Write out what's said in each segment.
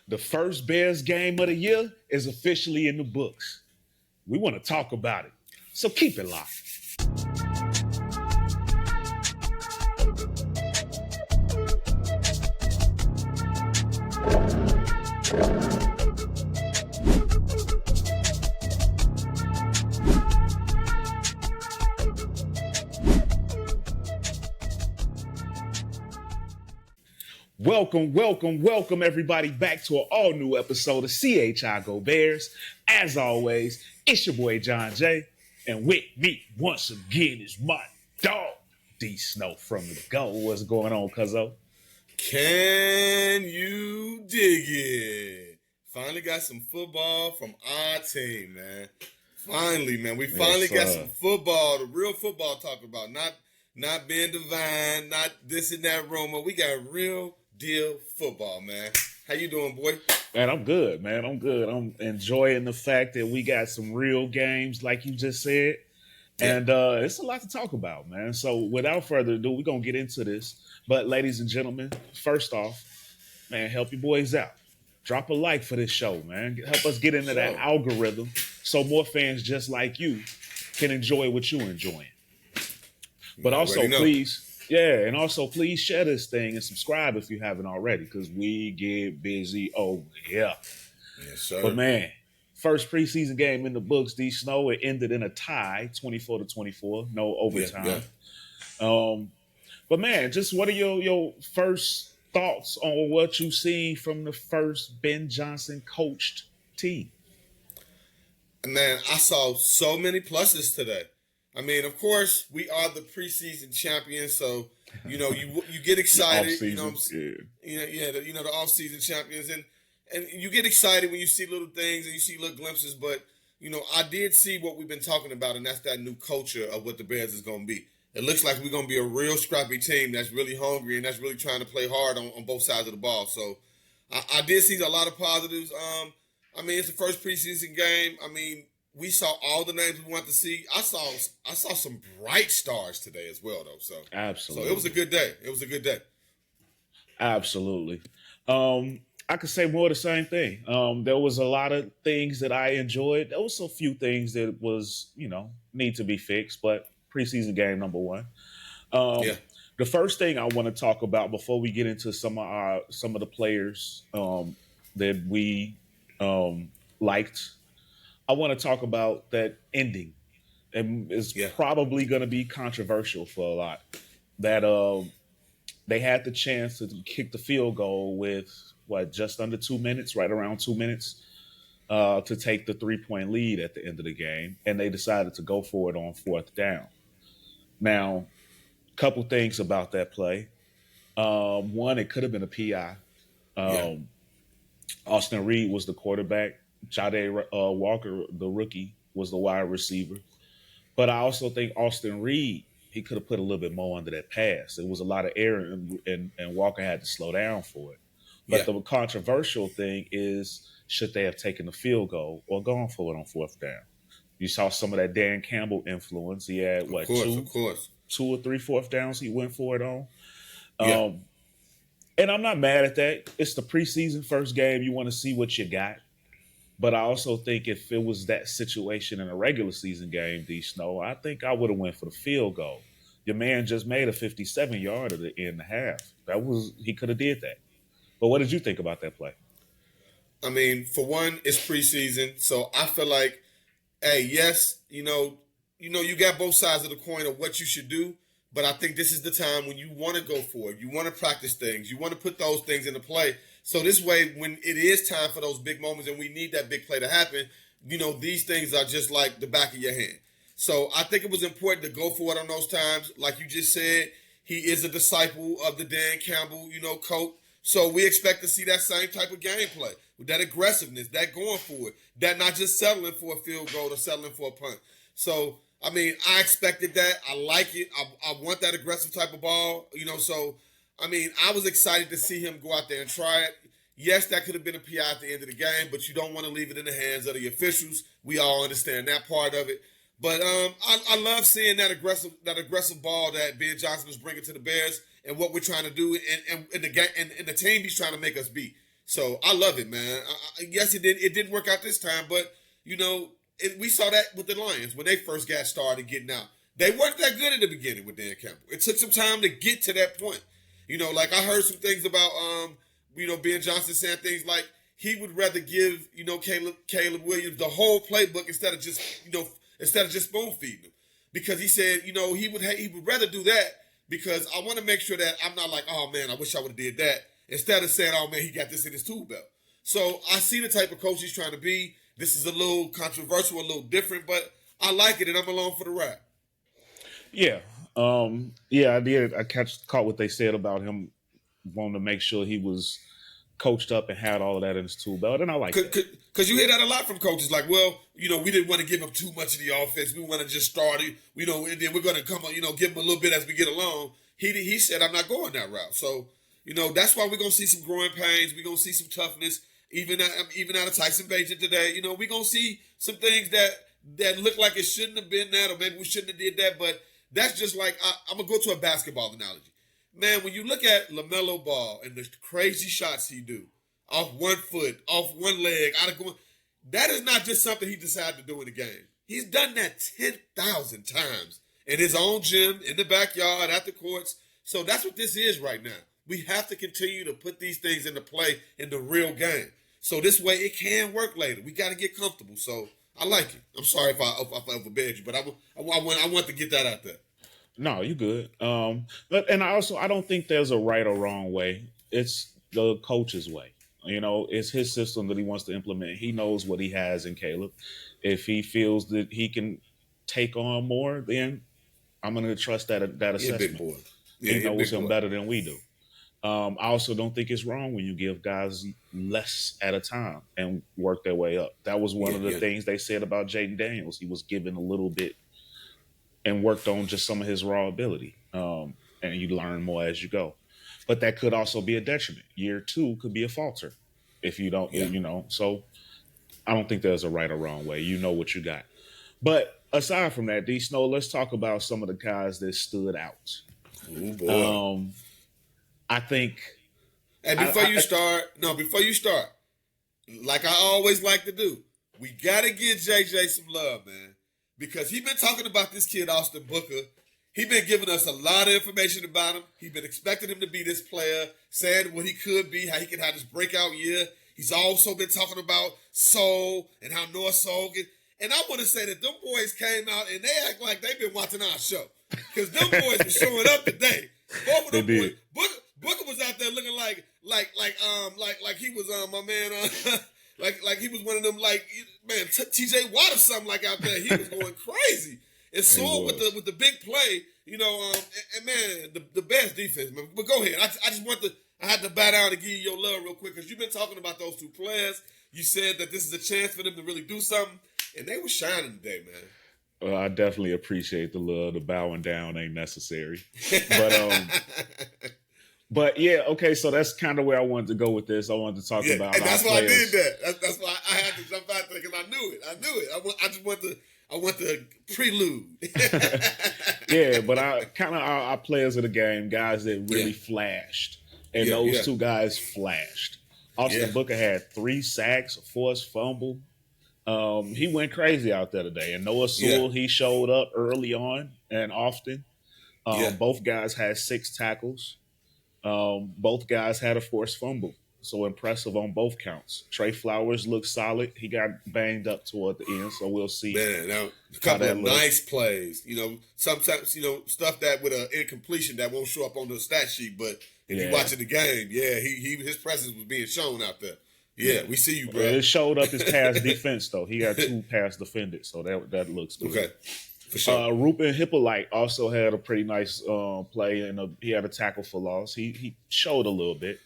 The first Bears game of the year is officially in the books. We want to talk about it. So keep it locked. Welcome, everybody, back to an all-new episode of CHI Go Bears. As always, it's your boy, John Jay, and with me, once again, is my dog, D Snow from the Go. What's going on, cuzzo? Can you dig it? Finally got some football from our team, man. Finally, man. We finally got some football, the real football talking about. Not being divine, not this and that rumor. We got real deal football, man. How you doing, boy? Man, I'm good, man. I'm good. I'm enjoying the fact that we got some real games, like you just said. Yeah. And it's a lot to talk about, man. So without further ado, we're going to get into this. But ladies and gentlemen, first off, man, help your boys out. Drop a like for this show, man. Help us get into that algorithm so more fans just like you can enjoy what you're enjoying. But also, please, please share this thing and subscribe if you haven't already, because we get busy over here. Yes, sir. But man, first preseason game in the books, D Snow. It ended in a tie, 24-24, no overtime. Yeah. But man, just what are your first thoughts on what you see from the first Ben Johnson coached team? Man, I saw so many pluses today. I mean, of course, we are the preseason champions, so you get excited. The off-season champions, and you get excited when you see little things and you see little glimpses. But I did see what we've been talking about, and that's that new culture of what the Bears is going to be. It looks like we're going to be a real scrappy team that's really hungry and that's really trying to play hard on both sides of the ball. So I did see a lot of positives. It's the first preseason game. We saw all the names we wanted to see. I saw some bright stars today as well, though. So absolutely, so it was a good day. Absolutely. I could say more of the same thing. There was a lot of things that I enjoyed. There was a few things that was need to be fixed, but preseason game number one. The first thing I want to talk about before we get into some of the players that we liked. I want to talk about that ending. And it's probably going to be controversial for a lot. That they had the chance to kick the field goal with, just under 2 minutes, right around 2 minutes, to take the 3-point lead at the end of the game. And they decided to go for it on fourth down. Now, a couple things about that play. One, it could have been a PI. Austin Reed was the quarterback. Jade Walker, the rookie, was the wide receiver. But I also think Austin Reed, he could have put a little bit more under that pass. It was a lot of air, and Walker had to slow down for it. But the controversial thing is, should they have taken the field goal or gone for it on fourth down? You saw some of that Dan Campbell influence. He had, two or three fourth downs he went for it on. And I'm not mad at that. It's the preseason first game. You want to see what you got. But I also think if it was that situation in a regular season game, D Snow, I think I would have went for the field goal. Your man just made a 57-yarder to end the half. He could have did that. But what did you think about that play? For one, it's preseason, so I feel like, hey, yes, you got both sides of the coin of what you should do, but I think this is the time when you want to go for it. You want to practice things. You want to put those things into play. So this way, when it is time for those big moments and we need that big play to happen, these things are just like the back of your hand. So I think it was important to go for it on those times. Like you just said, he is a disciple of the Dan Campbell, coach. So we expect to see that same type of gameplay, with that aggressiveness, that going for it, that not just settling for a field goal or settling for a punt. So, I expected that. I like it. I want that aggressive type of ball, so I was excited to see him go out there and try it. Yes, that could have been a PI at the end of the game, but you don't want to leave it in the hands of the officials. We all understand that part of it. But I love seeing that aggressive ball that Ben Johnson is bringing to the Bears and what we're trying to do and the team he's trying to make us beat. So I love it, man. Yes, it did. It didn't work out this time, but we saw that with the Lions when they first got started getting out. They weren't that good in the beginning with Dan Campbell. It took some time to get to that point. Like I heard some things about Ben Johnson saying things like he would rather give Caleb Williams the whole playbook instead of just spoon feeding him, because he said he would rather do that because I want to make sure that I'm not like, oh man, I wish I would have did that, instead of saying, oh man, he got this in his tool belt. So I see the type of coach he's trying to be. This is a little controversial, a little different, but I like it and I'm along for the ride. Yeah. I did. I caught what they said about him wanting to make sure he was coached up and had all of that in his tool belt, and I like that. Because you hear that a lot from coaches, like, well, we didn't want to give him too much of the offense. We want to just start it, and then we're going to come on, give him a little bit as we get along. He said, I'm not going that route. So, that's why we're going to see some growing pains. We're going to see some toughness, even out of Tyson Bagent today. We're going to see some things that look like it shouldn't have been that, or maybe we shouldn't have did that, but that's just like, I'm going to go to a basketball analogy. Man, when you look at LaMelo Ball and the crazy shots he do, off 1 foot, off one leg, that is not just something he decided to do in the game. He's done that 10,000 times in his own gym, in the backyard, at the courts. So that's what this is right now. We have to continue to put these things into play in the real game. So this way it can work later. We got to get comfortable. So I like it. I'm sorry if I overbeared you, but I want to get that out there. No, you good. And I don't think there's a right or wrong way. It's the coach's way. It's his system that he wants to implement. He knows what he has in Caleb. If he feels that he can take on more, then I'm going to trust that assessment. Big boy. He knows him better than we do. I also don't think it's wrong when you give guys less at a time and work their way up. That was one of the things they said about Jaden Daniels. He was given a little bit and worked on just some of his raw ability. And you learn more as you go. But that could also be a detriment. Year 2 could be a falter if you don't, So I don't think there's a right or wrong way. You know what you got. But aside from that, Dee Snow, let's talk about some of the guys that stood out. Oh, boy. I think... And before you start, like I always like to do, we got to give JJ some love, man. Because he's been talking about this kid, Austin Booker. He's been giving us a lot of information about him. He's been expecting him to be this player, saying what he could be, how he can have this breakout year. He's also been talking about Soul and how Noah Soul get. And I want to say that them boys came out and they act like they've been watching our show. Because them boys were showing up today. Both of them boys. Booker was out there looking like he was my man like he was one of them, like, man, TJ Watt or something like out there. He was going crazy. And Soul with the big play, and man, the best defense, man. But go ahead. I had to bow down and give you your love real quick because you've been talking about those two players. You said that this is a chance for them to really do something, and they were shining today, man. Well, I definitely appreciate the love. The bowing down ain't necessary. But yeah, okay, so that's kind of where I wanted to go with this. I wanted to talk about. And that's why players. I did that. That's why I had to jump out there because I knew it. I want the prelude. Yeah, but our players of the game, guys that really flashed, and those two guys flashed. Austin Booker had 3 sacks, a forced fumble. He went crazy out there today. And Noah Sewell, he showed up early on and often. Both guys had 6 tackles. Both guys had a forced fumble. So impressive on both counts. Trey Flowers looked solid. He got banged up toward the end, so we'll see. Man, now, a couple of nice plays. Sometimes, stuff that with an incompletion that won't show up on the stat sheet, but if you're watching the game, his presence was being shown out there. Yeah, we see you, bro. It showed up his pass defense, though. He got 2 pass defended, so that looks good. Okay, for sure. Ruben Hippolyte also had a pretty nice play, and he had a tackle for loss. He showed a little bit.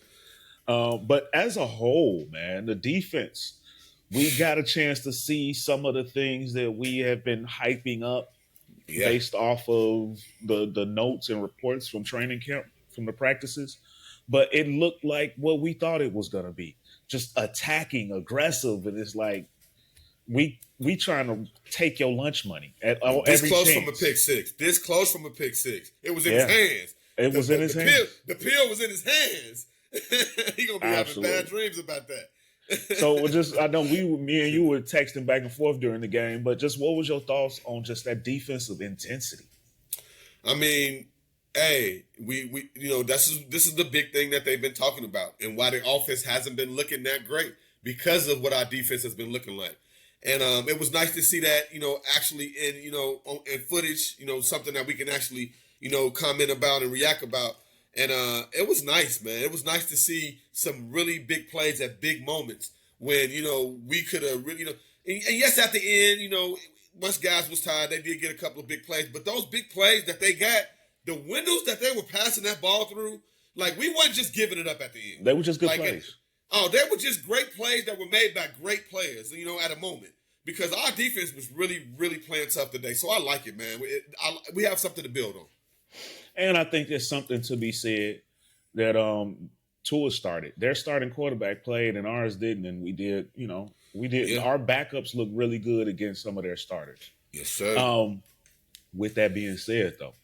But as a whole, man, the defense, we got a chance to see some of the things that we have been hyping up based off of the notes and reports from training camp, from the practices. But it looked like what we thought it was going to be. Just attacking, aggressive, and it's like we trying to take your lunch money at every close chance. From a pick six. This close from a pick six. It was in his hands. It was in his hands. The pill was in his hands. He gonna be having bad Absolutely. dreams about So that. just I know me and you were texting back and forth during the game, but just what was your thoughts on just that defensive intensity? I mean, hey, we this is the big thing that they've been talking about, and why the offense hasn't been looking that great because of what our defense has been looking like. And it was nice to see that actually in in footage, something that we can actually comment about and react about. And it was nice, man. It was nice to see some really big plays at big moments when we could have really and yes, at the end, once guys was tired, they did get a couple of big plays. But those big plays that they got, the windows that they were passing that ball through, like we weren't just giving it up at the end. They were just good Like, plays. oh, they were just great plays that were made by great players, at a moment. Because our defense was really, really playing tough today. So I like it, man. We have something to build on. And I think there's something to be said that Tua started. Their starting quarterback played and ours didn't, and we did. We did. Yeah. Our backups looked really good against some of their starters. Yes, sir. With that being said, though,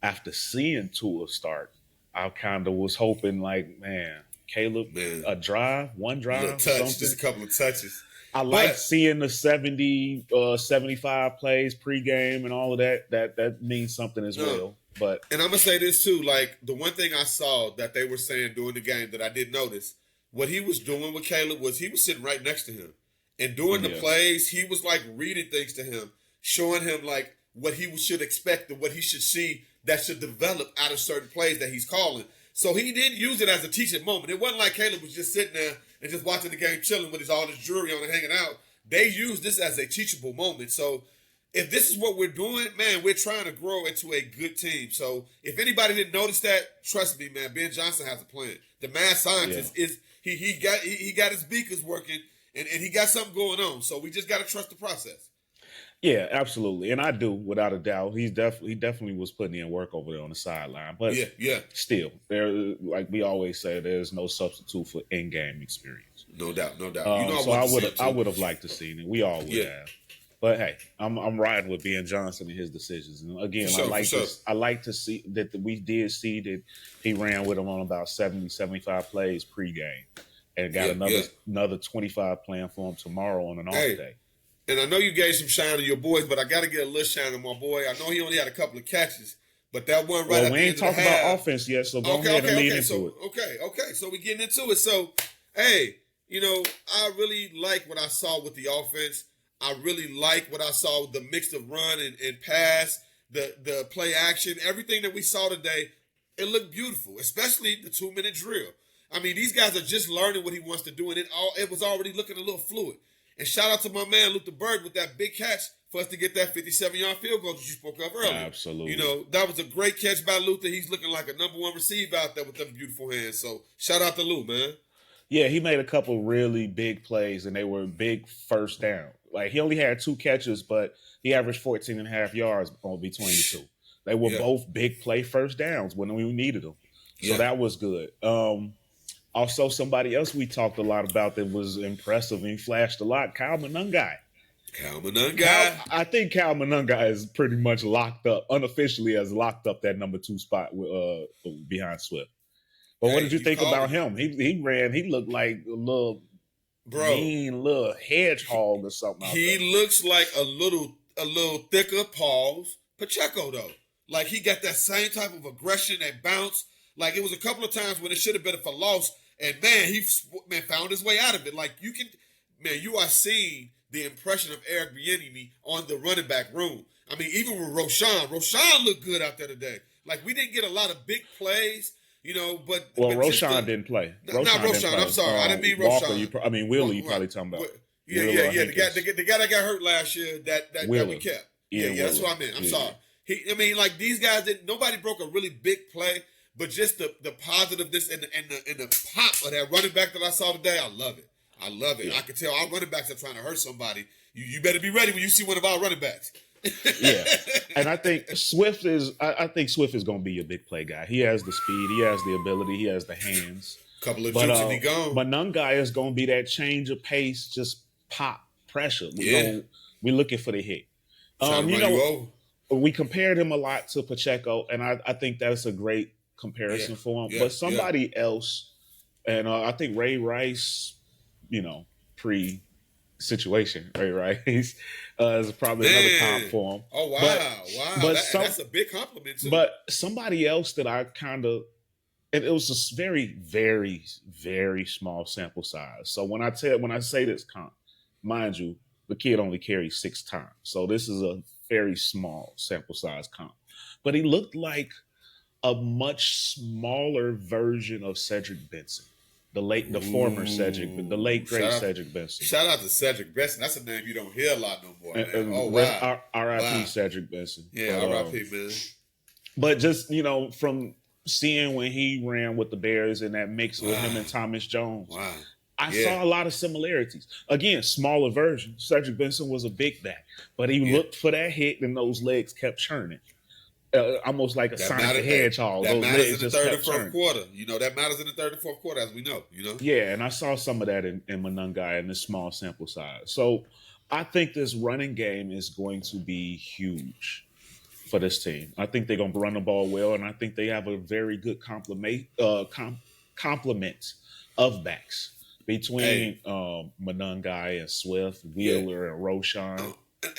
after seeing Tua start, I kind of was hoping, like, man, Caleb, Man. one A drive, little touch, something. just a couple of touches. I like seeing the 70, 75 plays pregame and all of that. That means something as well. But And I'm gonna say this too, like the one thing I saw that they were saying during the game that I did notice, what he was doing with Caleb was he was sitting right next to him. And during the Yeah. plays, he was like reading things to him, showing him like what he should expect and what he should see that should develop out of certain plays that he's calling. So he didn't use it as a teaching moment. It wasn't like Caleb was just sitting there and just watching the game, chilling with all his jewelry on and hanging out. They used this as a teachable moment. So if this is what we're doing, man, we're trying to grow into a good team. So if anybody didn't notice that, trust me, man, Ben Johnson has a plan. The mad scientist is he got his beakers working and he got something going on. So we just got to trust the process. yeah, absolutely, and I do without a doubt. He definitely was putting in work over there on the sideline. But Yeah, still, like we always say, there's no substitute for in-game experience. no doubt. So I would have liked to see it. We all would Yeah. have. But hey, I'm riding with Ben Johnson and his decisions. And again, For sure. I like to see that we did see that he ran with him on about 70, 75 plays pregame, and got another 25 playing for him tomorrow on an off day. And I know you gave some shine to your boys, but I got to get a little shine to my boy. I know he only had a couple of catches, but that one right at we the ain't end talking of the half. about offense yet, so go ahead and lead into it. Okay. So we getting into it. So, hey, I really like what I saw with the offense. I really like what I saw with the mix of run and pass, the play action, everything that we saw today. It looked beautiful, especially the 2-minute drill. I mean, these guys are just learning what he wants to do, and it was already looking a little fluid. And shout out to my man Luther Bird with that big catch for us to get that 57-yard field goal that you spoke of earlier. Absolutely. That was a great catch by Luther. He's looking like a number one receiver out there with them beautiful hands. So shout out to Lou, man. Yeah, he made a couple really big plays, and they were big first down. Like, he only had 2 catches, but he averaged 14 and a half yards between the two. They were both big play first downs when we needed them. So that was good. Also, somebody else we talked a lot about that was impressive and he flashed a lot, Kyle Monangai. I think Kyle Monangai is pretty much locked up, unofficially has locked up that number 2 spot behind Swift. But what did you think about him? He looked like a little mean little hedgehog or something. He looks like a little thicker Paul's Pacheco, though. Like, he got that same type of aggression, that bounce. Like, it was a couple of times when it should have been for loss. And, man, he found his way out of it. Like, you are seeing the impression of Eric Bieniemy on the running back room. I mean, even with Roshan looked good out there today. Like, we didn't get a lot of big plays, but... Well, Roshan didn't play. Not Roshan, I'm sorry. I didn't mean Roshan. Willie, you probably talking about. Yeah. The guy that got hurt last year that we kept. Yeah, that's what I meant. I'm sorry. These guys nobody broke a really big play, but just the positiveness and the pop of that running back that I saw today, I love it. Yeah. I can tell our running backs are trying to hurt somebody. You better be ready when you see one of our running backs. Yeah, and I think Swift is going to be a big play guy. He has the speed, he has the ability, he has the hands. Couple of jukes and he gone. But Nungai is going to be that change of pace, just pop pressure. We're looking for the hit. We compared him a lot to Pacheco, and I think that's a great comparison for him. But somebody else And I think Ray Rice, you know, pre situation, Ray Rice, is probably another comp Man. for him. Oh But wow, wow. but And some that's a big compliment too. but somebody else that I kind of, and it was a very, very, very small sample size. So when I say this comp, mind you, the kid only carried 6 times. So this is a very small sample size comp. But he looked like a much smaller version of Cedric Benson, the former Cedric, the late great Cedric Benson. Shout out to Cedric Benson. That's a name you don't hear a lot no more, man. Oh And wow. R.I.P. Wow. Cedric Benson. Yeah, R.I.P. man. But just from seeing when he ran with the Bears and that mix with him and Thomas Jones, Wow. I saw a lot of similarities. Again, smaller version. Cedric Benson was a big back, but he looked for that hit and those legs kept churning. Almost like a Sonic the Hedgehog. That Those matters legs in the just third kept and fourth churning. quarter. You know, that matters in the third and fourth quarter, as we know, you know? Yeah, and I saw some of that in Monangai in this small sample size. So I think this running game is going to be huge for this team. I think they're going to run the ball well, and I think they have a very good complement of backs between Monangai and Swift, Wheeler, and Roshan.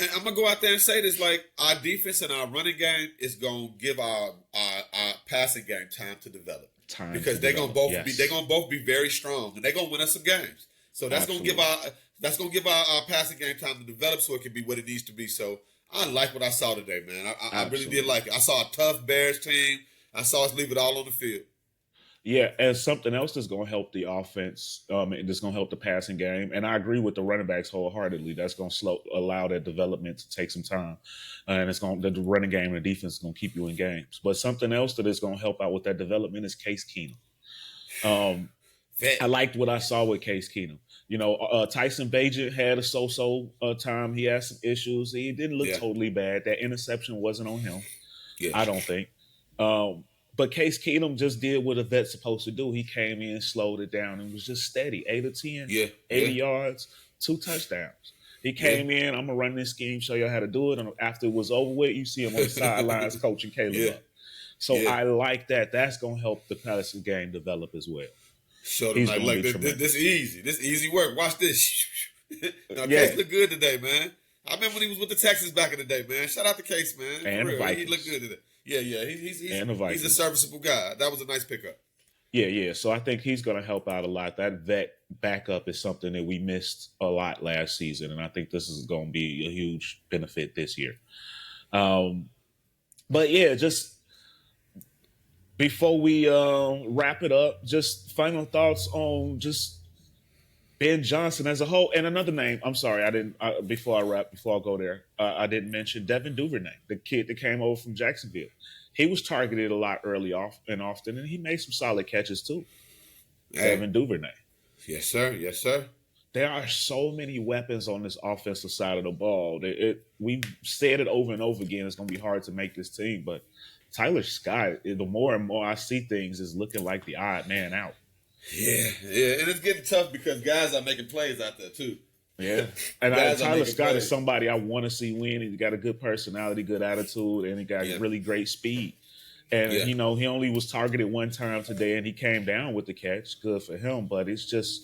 And I'm gonna go out there and say this: like our defense and our running game is gonna give our passing game time to develop. Because they're gonna both be very strong, and they're gonna win us some games. So that's gonna give our passing game time to develop, so it can be what it needs to be. So I like what I saw today, man. I really did like it. I saw a tough Bears team. I saw us leave it all on the field. Yeah, and something else that's going to help the offense, and that's going to help the passing game. And I agree with the running backs wholeheartedly. That's going to allow that development to take some time, and the running game and the defense is going to keep you in games. But something else that is going to help out with that development is Case Keenum. I liked what I saw with Case Keenum. You know, Tyson Bagent had a so-so time. He had some issues. He didn't look totally bad. That interception wasn't on him. I don't think. But Case Keenum just did what a vet's supposed to do. He came in, slowed it down, and was just steady. 8 or 10, 80 yards, 2 touchdowns. He came in, I'm going to run this scheme, show you how to do it. And after it was over with, you see him on the sidelines coaching Caleb up. So I like that. That's going to help the passing game develop as well. Show them like this easy. This easy work. Watch this. Now, Case looked good today, man. I remember when he was with the Texans back in the day, man. Shout out to Case, man. And the Vikings. He looked good today. Yeah. He's a serviceable guy. That was a nice pickup. Yeah. So I think he's going to help out a lot. That vet backup is something that we missed a lot last season, and I think this is going to be a huge benefit this year. But yeah, just before we wrap it up, just final thoughts on just Ben Johnson as a whole. And another name, I'm sorry, before I go there, I didn't mention Devin Duvernay, the kid that came over from Jacksonville. He was targeted a lot early off and often, and he made some solid catches too. Devin Duvernay. Yes, sir. There are so many weapons on this offensive side of the ball. We've said it over and over again. It's going to be hard to make this team, but Tyler Scott, the more and more I see things, is looking like the odd man out. Yeah, and it's getting tough because guys are making plays out there too. Yeah, and Tyler Scott is somebody I want to see win. He's got a good personality, good attitude, and he got really great speed. And he only was targeted one time today, and he came down with the catch. Good for him, but it's just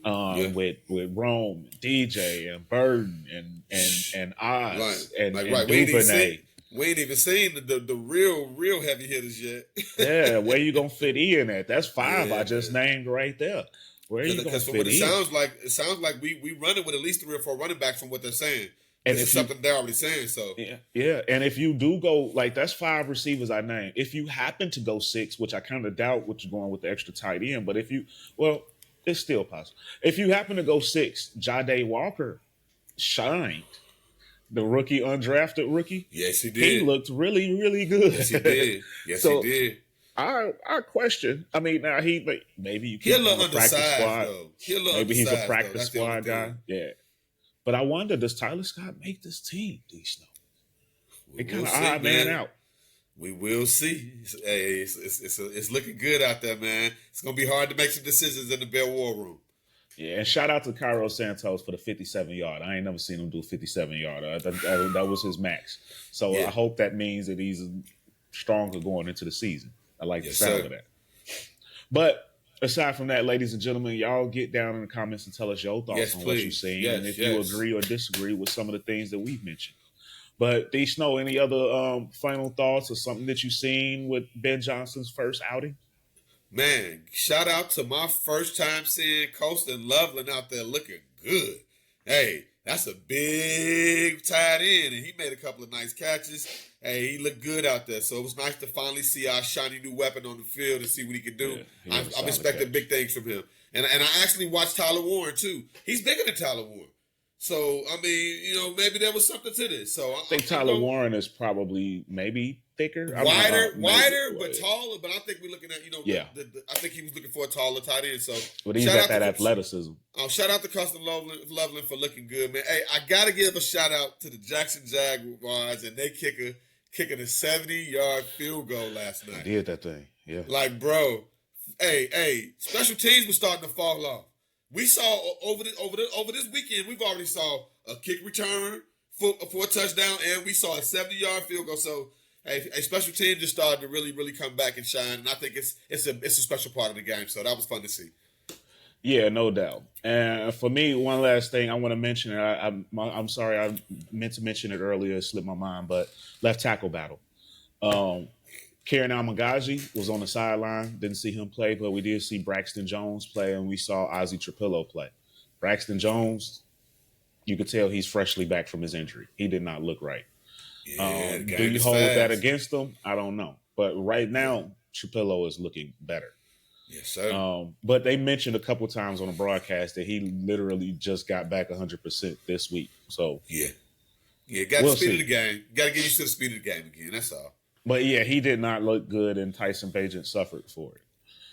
with Rome, DJ, and Burden, and Oz, and Duvernay. We ain't even seen the real heavy hitters yet. Yeah, where you gonna fit in at? That's 5 I just named right there. Where are you gonna fit in? It sounds like we run it with at least 3 or 4 running backs from what they're saying. And it's something they're already saying. So yeah. And if you do go that's 5 receivers I named. If you happen to go 6, which I kind of doubt what you're going with the extra tight end, but it's still possible. If you happen to go 6, Jade Walker shined. The rookie, undrafted rookie. Yes, he did. He looked really, really good. Yes, he did. He did. I question. I mean, now maybe you keep him on the practice squad. Maybe he's a practice squad guy. Yeah. But I wonder, does Tyler Scott make this team, Dee Snow? It kind of odd man out. We will see. Hey, it's looking good out there, man. It's gonna be hard to make some decisions in the Bear War Room. Yeah, and shout out to Cairo Santos for the 57-yard. I ain't never seen him do a 57-yard. That was his max. So I hope that means that he's stronger going into the season. I like the sound of that. But aside from that, ladies and gentlemen, y'all get down in the comments and tell us your thoughts Yes, on what you've please. seen and Yes, if you yes. agree or disagree with some of the things that we've mentioned. But Dee Snow, any other final thoughts or something that you've seen with Ben Johnson's first outing? Man, shout out to my first time seeing Costa and Loveland out there looking good. Hey, that's a big tight end, and he made a couple of nice catches. Hey, he looked good out there. So it was nice to finally see our shiny new weapon on the field and see what he could do. Yeah, he I'm, had a I'm solid expecting catch. big things from him. And I actually watched Tyler Warren, too. He's bigger than Tyler Warren. So, I mean, maybe there was something to this. So I think Tyler Warren is probably maybe thicker. wider, but taller. But I think we're looking at, Yeah. I think he was looking for a taller tight end. So, But he's shout got out that to- athleticism. shout out to Custom Loveland for looking good, man. Hey, I gotta give a shout out to the Jackson Jaguars and they kicking a 70-yard field goal last night. Did that thing, yeah. Like, bro, hey, special teams was starting to fall off. We saw over this weekend, we've already saw a kick return for a touchdown, and we saw a 70-yard field goal. So, hey, a special team just started to really, really come back and shine, and I think it's a special part of the game. So that was fun to see. Yeah, no doubt. And for me, one last thing I want to mention, and I'm sorry, I meant to mention it earlier, it slipped my mind, but left tackle battle. Kieran Almagaji was on the sideline. Didn't see him play, but we did see Braxton Jones play, and we saw Ozzie Trapillo play. Braxton Jones, you could tell he's freshly back from his injury. He did not look right. Yeah, Do you hold that against him? I don't know. But right now, Trapillo is looking better. Yes, sir. But they mentioned a couple times on the broadcast that he literally just got back 100% this week. So yeah, got we'll the speed see. of the game. Got to get used to the speed of the game again. That's all. But yeah, he did not look good, and Tyson Bagent suffered for it.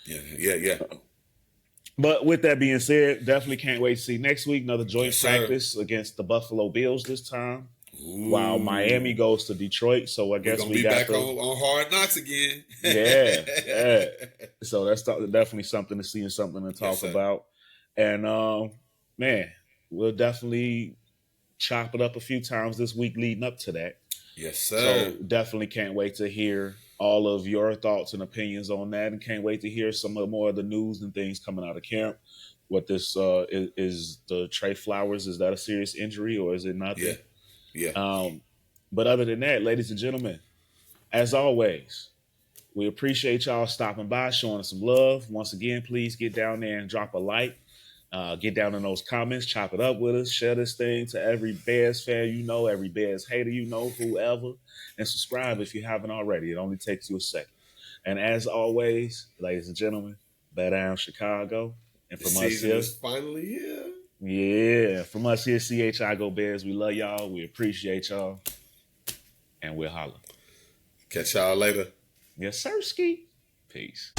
Yeah. But with that being said, definitely can't wait to see next week another joint Yes, sir. practice against the Buffalo Bills this time. Ooh. While Miami goes to Detroit. So I guess We're gonna we be got back on Hard Knocks again. yeah. So that's definitely something to see and something to talk Yes, sir. about. And man, we'll definitely chop it up a few times this week leading up to that. Yes, sir. So definitely can't wait to hear all of your thoughts and opinions on that, and can't wait to hear some more of the news and things coming out of camp. What this is the Trey Flowers? Is that a serious injury or is it nothing? Yeah. But other than that, ladies and gentlemen, as always, we appreciate y'all stopping by, showing us some love. Once again, please get down there and drop a like. Get down in those comments, chop it up with us, share this thing to every Bears fan you know, every Bears hater you know, whoever, and subscribe if you haven't already. It only takes you a second. And as always, ladies and gentlemen, bear down Chicago. And The from us season here, is finally here. yeah, from us here, CHI Go Bears. We love y'all. We appreciate y'all. And we'll holler. Catch y'all later. Yes, sir, Ski. Peace.